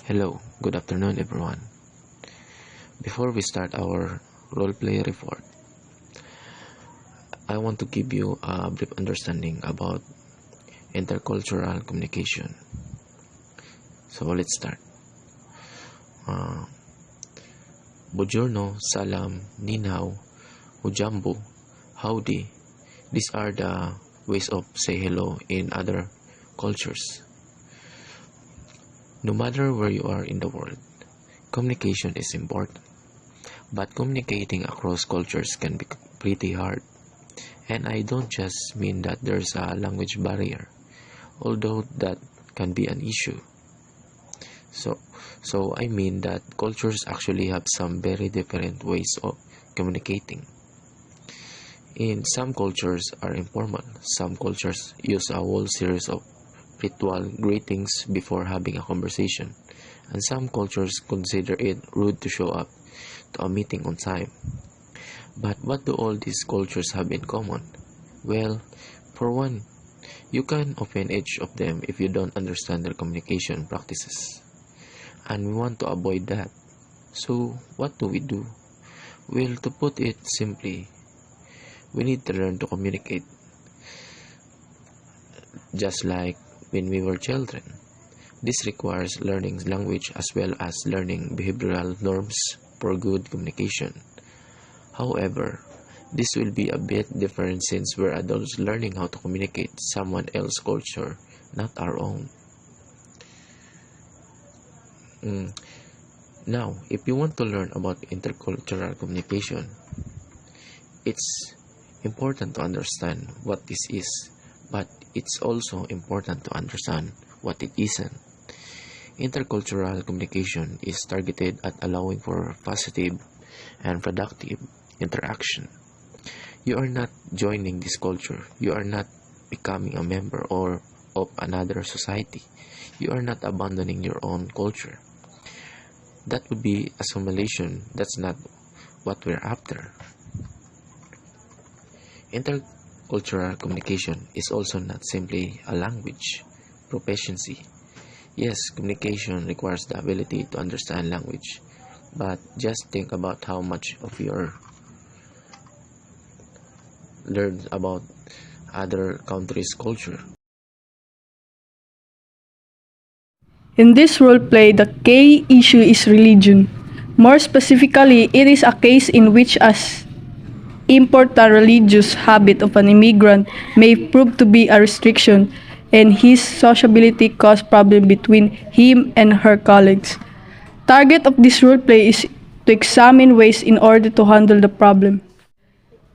Hello, good afternoon everyone. Before we start our roleplay report, I want to give you a brief understanding about intercultural communication. So let's start. Buongiorno, salam, ninhaw, hujambo, howdy. These are the ways of say hello in other cultures. No matter where you are in the world, communication is important. But communicating across cultures can be pretty hard. And I don't just mean that there's a language barrier, although that can be an issue. So I mean that cultures actually have some very different ways of communicating. In some cultures are informal. Some cultures use a whole series of ritual greetings before having a conversation, and some cultures consider it rude to show up to a meeting on time. But what do all these cultures have in common? Well, for one, you can offend each of them if you don't understand their communication practices. And we want to avoid that. So, what do we do? Well, to put it simply, we need to learn to communicate just like when we were children. This requires learning language as well as learning behavioral norms for good communication. However, this will be a bit different since we're adults learning how to communicate someone else's culture, not our own. Now, if you want to learn about intercultural communication, it's important to understand what this is, but it's also important to understand what it isn't. Intercultural communication is targeted at allowing for positive and productive interaction. You are not joining this culture. You are not becoming a member of another society. You are not abandoning your own culture. That would be assimilation. That's not what we're after. Intercultural communication is also not simply a language proficiency. Yes, communication requires the ability to understand language, but just think about how much of your learn about other countries' culture. In this roleplay, the key issue is religion. More specifically, it is a case in which as important religious habit of an immigrant may prove to be a restriction, and his sociability cause problem between him and her colleagues. Target of this roleplay is to examine ways in order to handle the problem.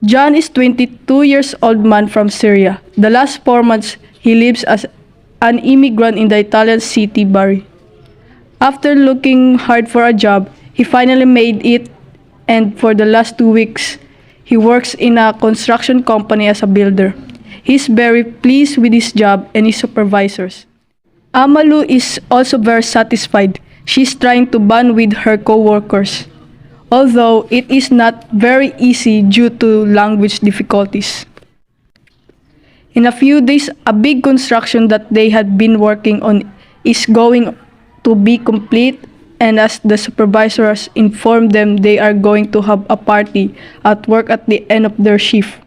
John is 22 years old man from Syria. The last 4 months, he lives as an immigrant in the Italian city Bari. After looking hard for a job, he finally made it, and for the last 2 weeks, he works in a construction company as a builder. He's very pleased with his job and his supervisors. Amalu is also very satisfied. She's trying to bond with her co-workers, although it is not very easy due to language difficulties. In a few days, a big construction that they had been working on is going to be complete, and as the supervisors informed them, they are going to have a party at work at the end of their shift.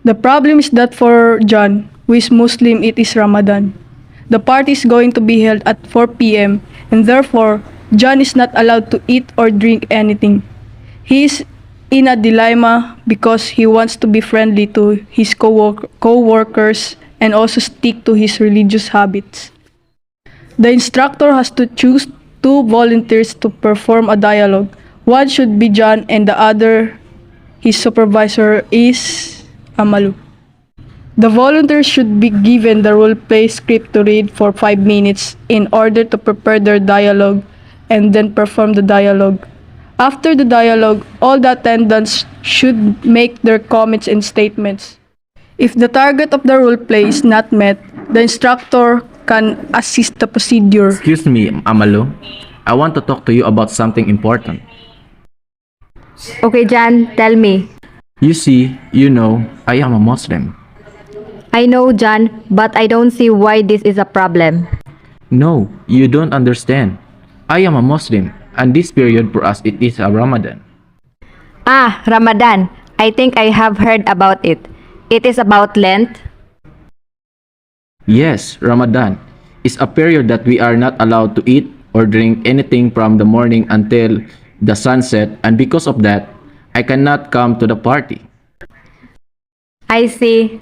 The problem is that for John, who is Muslim, it is Ramadan. The party is going to be held at 4 p.m. and therefore, John is not allowed to eat or drink anything. He is in a dilemma because he wants to be friendly to his co-workers and also stick to his religious habits. The instructor has to choose 2 volunteers to perform a dialogue. One should be John and the other, his supervisor, is Amalu. The volunteers should be given the role-play script to read for 5 minutes in order to prepare their dialogue and then perform the dialogue. After the dialogue, all the attendants should make their comments and statements. If the target of the role-play is not met, the instructor can assist the procedure. Excuse me, Amalu. I want to talk to you about something important. Okay, Jan, tell me. You see, I am a Muslim. I know, Jan, but I don't see why this is a problem. No, you don't understand. I am a Muslim, and this period for us it is a Ramadan. Ah, Ramadan. I think I have heard about it. It is about Lent. Yes, Ramadan is a period that we are not allowed to eat or drink anything from the morning until the sunset, and because of that, I cannot come to the party. I see.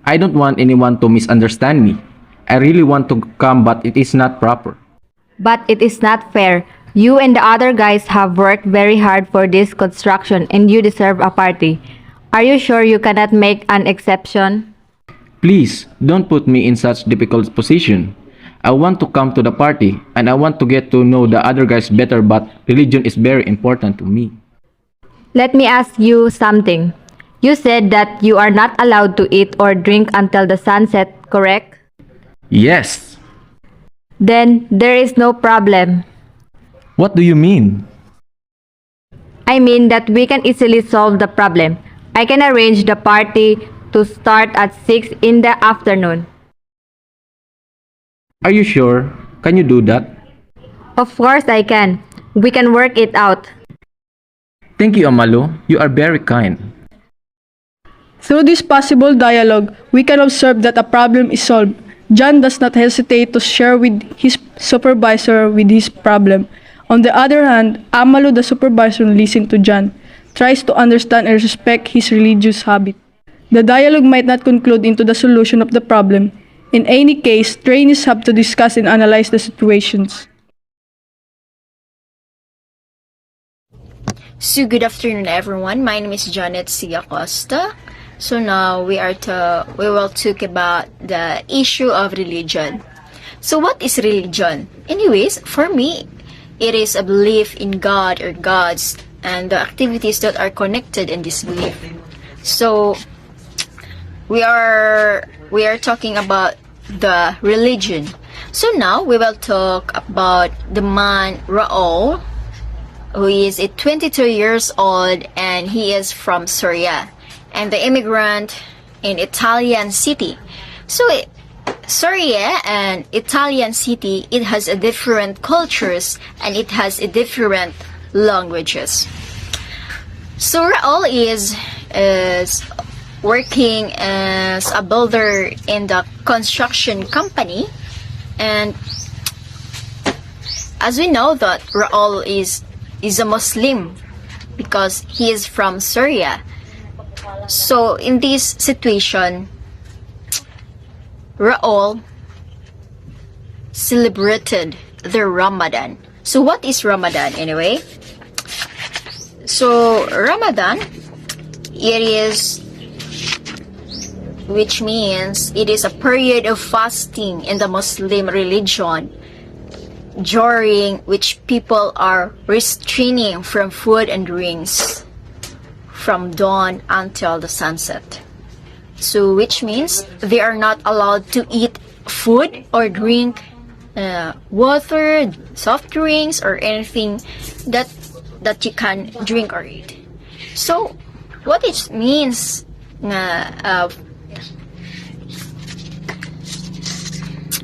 I don't want anyone to misunderstand me. I really want to come, but it is not proper. But it is not fair. You and the other guys have worked very hard for this construction and you deserve a party. Are you sure you cannot make an exception? Please, don't put me in such difficult position. I want to come to the party and I want to get to know the other guys better, but religion is very important to me. Let me ask you something. You said that you are not allowed to eat or drink until the sunset, correct? Yes. Then there is no problem. What do you mean? I mean that we can easily solve the problem. I can arrange the party to start at 6 in the afternoon. Are you sure? Can you do that? Of course I can. We can work it out. Thank you, Amalo. You are very kind. Through this possible dialogue, we can observe that a problem is solved. John does not hesitate to share with his supervisor with his problem. On the other hand, Amalu, the supervisor, listens to John, tries to understand and respect his religious habit. The dialogue might not conclude into the solution of the problem. In any case, trainees have to discuss and analyze the situations. So good afternoon everyone. My name is Janet C. Acosta. So now we will talk about the issue of religion. So what is religion? Anyways, for me, it is a belief in God or gods and the activities that are connected in this belief. So we are talking about the religion. So now we will talk about the man Raul, who is 22 years old and he is from Syria and the immigrant in Italian city. So Syria and Italian city, it has a different cultures and it has a different languages. So Raul is working as a builder in the construction company, and as we know that Raul is a Muslim because he is from Syria. So in this situation, Raul celebrated the Ramadan. So what is Ramadan anyway? So Ramadan, it is, which means it is a period of fasting in the Muslim religion, during which people are restraining from food and drinks from dawn until the sunset. So which means they are not allowed to eat food or drink water, soft drinks, or anything that you can drink or eat. So what it means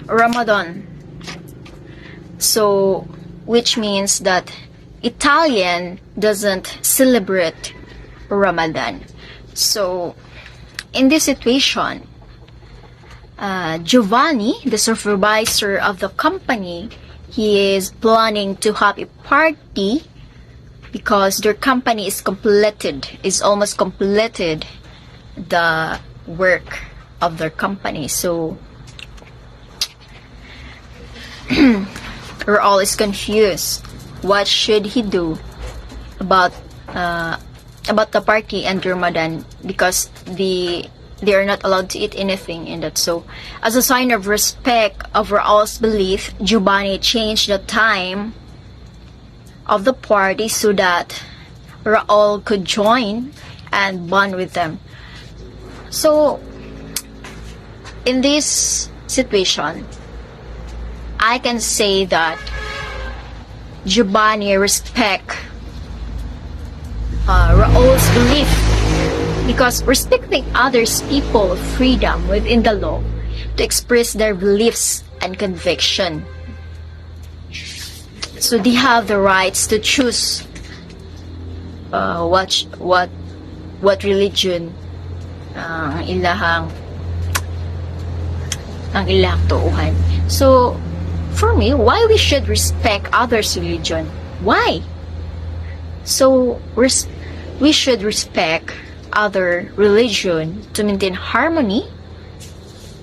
Ramadan, so which means that Italian doesn't celebrate Ramadan. So in this situation, Giovanni, the supervisor of the company, he is planning to have a party because their company is almost completed the work of their company. So Raul is confused. What should he do about the party and Ramadan, because they are not allowed to eat anything in that. So as a sign of respect of Raul's belief, Giovanni changed the time of the party so that Raul could join and bond with them. So in this situation, I can say that Giovanni respect Raul's belief, because respecting others people's freedom within the law to express their beliefs and conviction. So they have the rights to choose what religion ang ilahang tuuhan. So for me, why we should respect others' religion? Why? So we should respect other religion to maintain harmony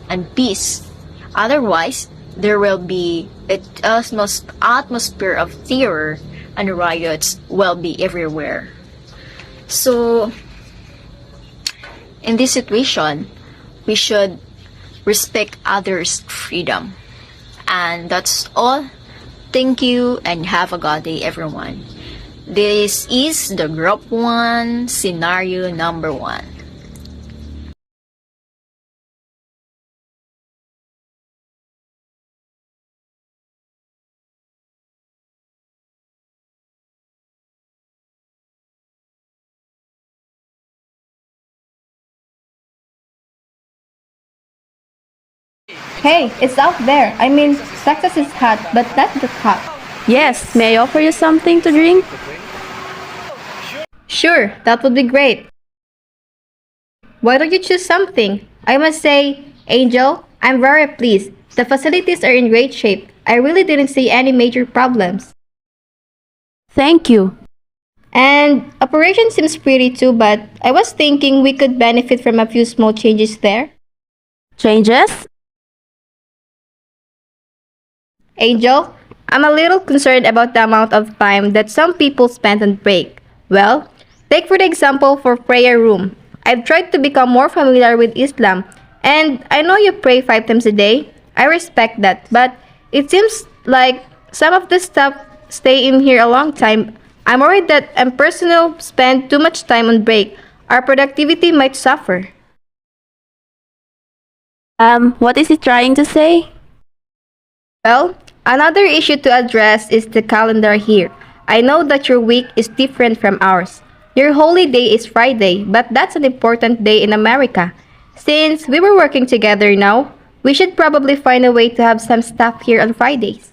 and peace. Otherwise, there will be an atmosphere of terror and riots will be everywhere. So, in this situation, we should respect others' freedom. And that's all. Thank you and have a good day, everyone. This is the Group 1 Scenario Number 1. Hey, it's out there. I mean, Texas is hot, but not that hot. Yes, may I offer you something to drink? Sure, that would be great. Why don't you choose something? I must say, Angel, I'm very pleased. The facilities are in great shape. I really didn't see any major problems. Thank you. And operation seems pretty too, but I was thinking we could benefit from a few small changes there. Changes? Angel, I'm a little concerned about the amount of time that some people spend on break. Well, take for the example for prayer room. I've tried to become more familiar with Islam, and I know you pray 5 times a day. I respect that, but it seems like some of the staff stay in here a long time. I'm worried that personnel spend too much time on break. Our productivity might suffer. What is he trying to say? Well, another issue to address is the calendar here. I know that your week is different from ours. Your holy day is Friday, but that's an important day in America. Since we were working together now, we should probably find a way to have some staff here on Fridays.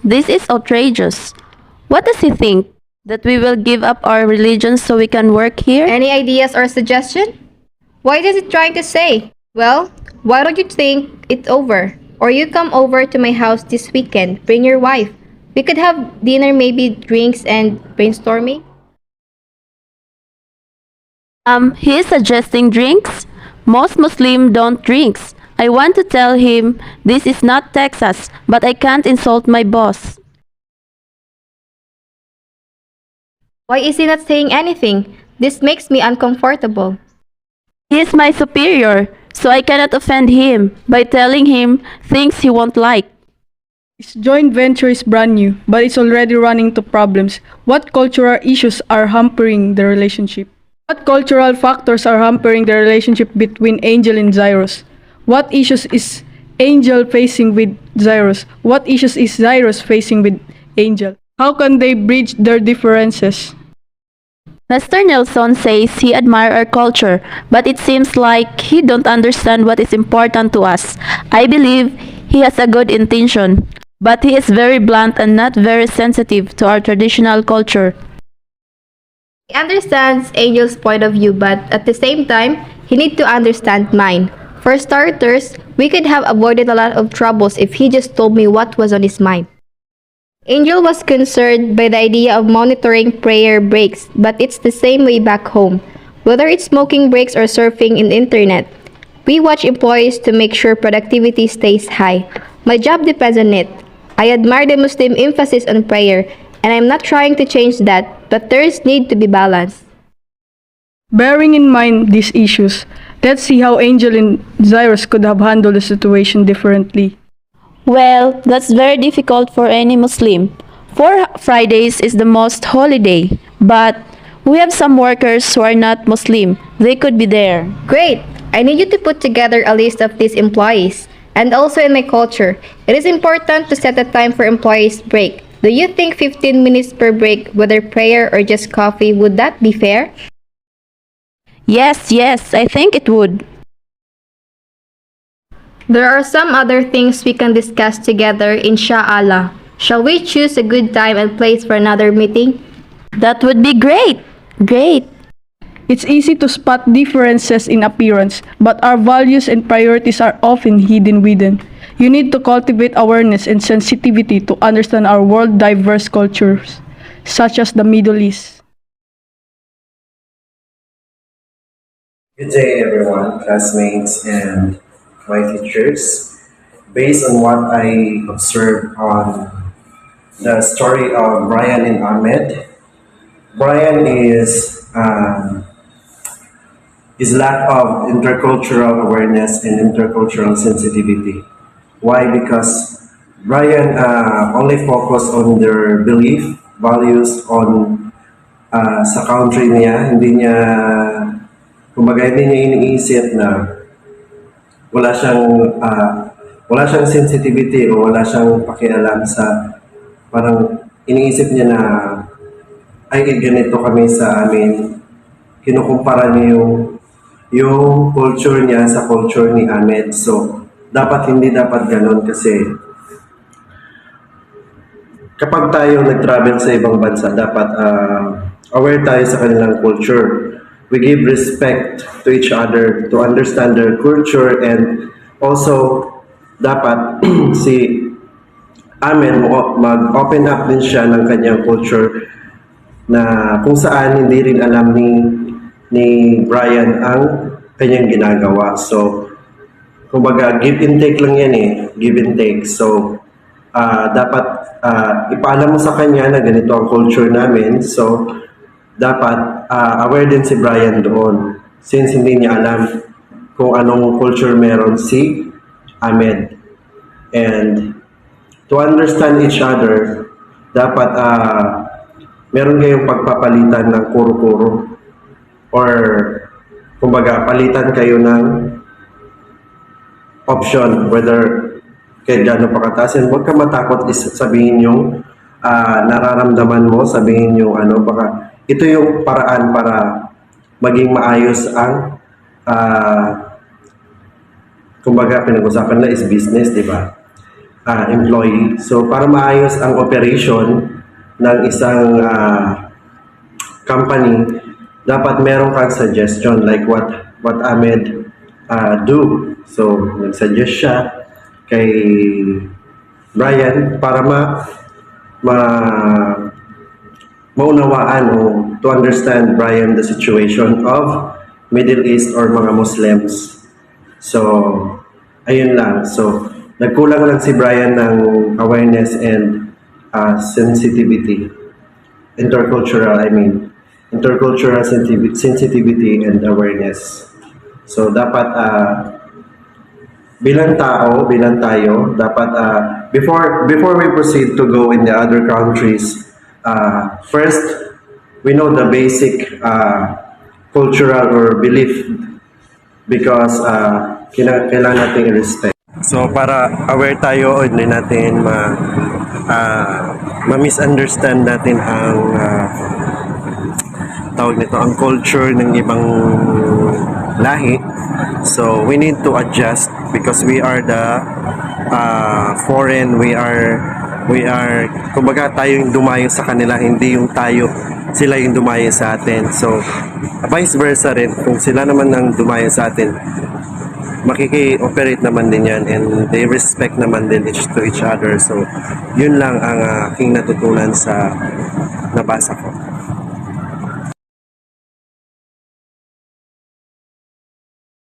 This is outrageous. What does he think? That we will give up our religion so we can work here? Any ideas or suggestion? What is it trying to say? Well, why don't you think it over? Or you come over to my house this weekend, bring your wife. We could have dinner, maybe drinks and brainstorming. He is suggesting drinks? Most Muslims don't drink. I want to tell him this is not Texas, but I can't insult my boss. Why is he not saying anything? This makes me uncomfortable. He is my superior, so I cannot offend him by telling him things he won't like. This joint venture is brand new, but it's already running into problems. What cultural issues are hampering the relationship? What cultural factors are hampering the relationship between Angel and Zyrus? What issues is Angel facing with Zyrus? What issues is Zyrus facing with Angel? How can they bridge their differences? Mr. Nelson says he admires our culture, but it seems like he don't understand what is important to us. I believe he has a good intention, but he is very blunt and not very sensitive to our traditional culture. He understands Angel's point of view, but at the same time, he needs to understand mine. For starters, we could have avoided a lot of troubles if he just told me what was on his mind. Angel was concerned by the idea of monitoring prayer breaks, but it's the same way back home. Whether it's smoking breaks or surfing in the internet, we watch employees to make sure productivity stays high. My job depends on it. I admire the Muslim emphasis on prayer, and I'm not trying to change that, but there's need to be balance. Bearing in mind these issues, let's see how Angel and Zyrus could have handled the situation differently. Well, that's very difficult for any Muslim. Fridays is the most holy day, but we have some workers who are not Muslim. They could be there. Great! I need you to put together a list of these employees. And also in my culture, it is important to set a time for employees' break. Do you think 15 minutes per break, whether prayer or just coffee, would that be fair? Yes, I think it would. There are some other things we can discuss together, inshallah. Shall we choose a good time and place for another meeting? That would be great. Great. It's easy to spot differences in appearance, but our values and priorities are often hidden within. You need to cultivate awareness and sensitivity to understand our world's diverse cultures, such as the Middle East. Good day, everyone, classmates and my teachers. Based on what I observed on the story of Brian and Ahmed, Brian is lack of intercultural awareness and intercultural sensitivity. Why? Because Brian only focus on their belief, values on sa country niya, kumbaga hindi niya iniisip na wala siyang wala siyang sensitivity o wala siyang pakialam sa parang iniisip niya na ay ganito kami sa amin. Kinukumpara niya yung culture niya sa culture ni Ahmed. So, hindi dapat ganun kasi kapag tayo nag-travel sa ibang bansa, dapat aware tayo sa kanilang culture. We give respect to each other to understand their culture, and also dapat si Ahmed mag-open up din siya ng kanyang culture na kung saan hindi rin alam ni Brian ang kanyang ginagawa. So, kumbaga, give and take lang yan eh. Give and take. So, dapat ipaalam mo sa kanya na ganito ang culture namin. So, dapat aware din si Brian doon. Since hindi niya alam kung anong culture meron si Ahmed. And to understand each other, dapat meron kayong pagpapalitan ng kuro-kuro or kumbaga palitan kayo ng option whether kahit gano'n pa kataas. Huwag ka matakot sabihin yung nararamdaman mo, sabihin yung baka ito yung paraan para maging maayos ang kumbaga pinag-usapan na is business, di ba? Employee. So para maayos ang operation ng isang company, dapat meron kang suggestion like what Ahmed do. So, nag-suggest siya kay Brian para maunawaan o to understand Brian the situation of Middle East or mga Muslims. So, ayun lang. So, nagkulang lang si Brian ng awareness and sensitivity. Intercultural sensitivity and awareness. So, dapat bilang tayo, dapat before we proceed to go in the other countries, first, we know the basic cultural or belief because kailangan natin i-respect. So, para aware tayo, hindi natin ma-misunderstand natin ang tawag nito, ang culture ng ibang lahi. So, we need to adjust because we are the foreign, we are kumbaga tayo yung dumayo sa kanila, hindi yung sila yung dumayo sa atin. So, vice versa rin, kung sila naman ang dumayo sa atin, makiki-operate naman din yan and they respect naman din to each other. So, yun lang ang aking natutunan sa nabasa ko.